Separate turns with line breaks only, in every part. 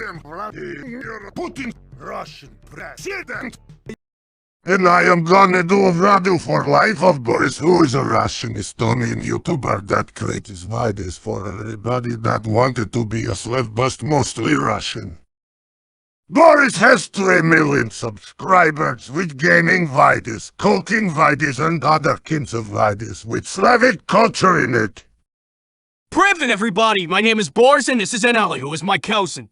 am Vladimir Putin, Russian president. And I am gonna do a video for LifeOfBoris, who is a Russian Estonian YouTuber that creates videos for everybody that wanted to be a slave, but mostly Russian. Boris has 3 million subscribers with gaming videos, cooking videos and other kinds of videos with Slavic culture in it.
Привет, everybody! My name is Boris and this is Anatoli, who is my cousin.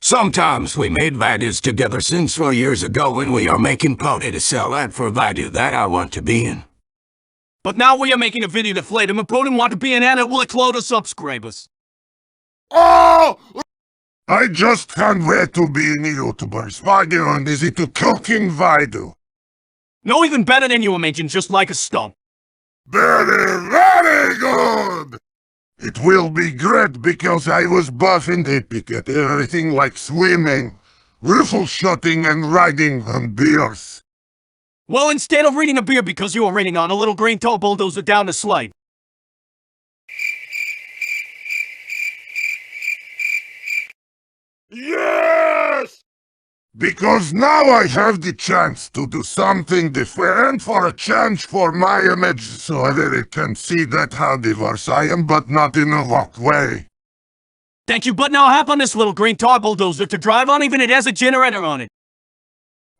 Sometimes we made videos together since 4 years ago and we are making powder to sell that for video that I want to be in.
But now we are making a video that Vladimir Putin want to be in and it will explode the subscribers.
Oh! I just can't wait to be in YouTuber's video and is it a cooking video?
No, even better than you imagine, just like a stump.
Very, very good! It will be great because I was buff and epic at everything like swimming, rifle shooting and riding on beers.
Well, instead of reading a beer because you are raining on a little green tow bulldozer down the slide.
Yes! Because now I have the chance to do something different for a change for my image so everyone can see that how diverse I am, but not in a walk way.
Thank you, but now hop on this little green tar bulldozer to drive on, even it has a generator on it.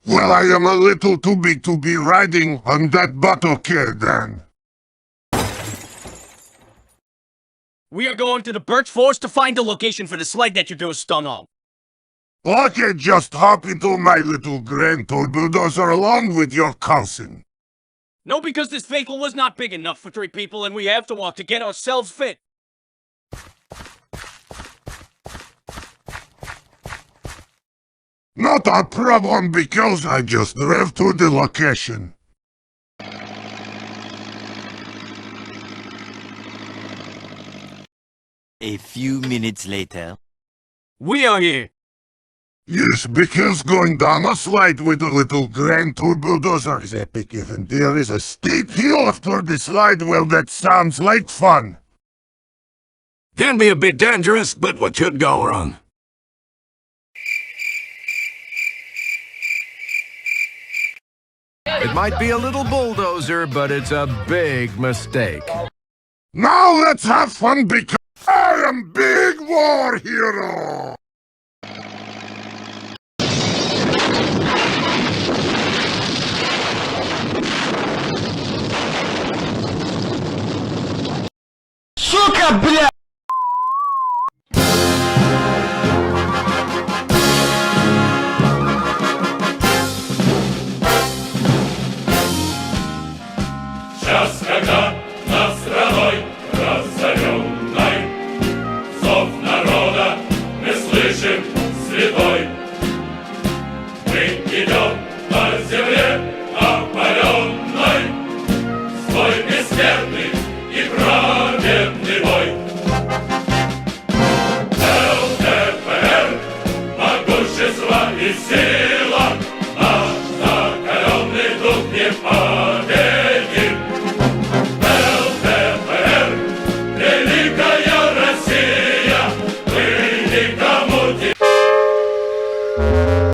Well, I am a little too big to be riding on that, but okay then.
We are going to the birch forest to find the location for the sled that you do a stunt on.
Okay, just hop into my little grand toy bulldozer along with your cousin.
No, because this vehicle was not big enough for 3 people and we have to walk to get ourselves fit.
Not a problem because I just drove to the location.
A few minutes later.
We are here.
Yes, because going down a slide with a little grand tour bulldozer is epic. Even there is a steep hill after the slide, well, that sounds like fun.
Can be a bit dangerous, but what could go wrong?
It might be a little bulldozer, but it's a big mistake.
Now let's have fun because I am Big War Hero!
Сука, бля!
Час, когда над страной разоренной зов народа мы слышим святой. Мы идем по земле опаленной, свой бессмертный и праведный бой. ЛДПР, могущество и сила.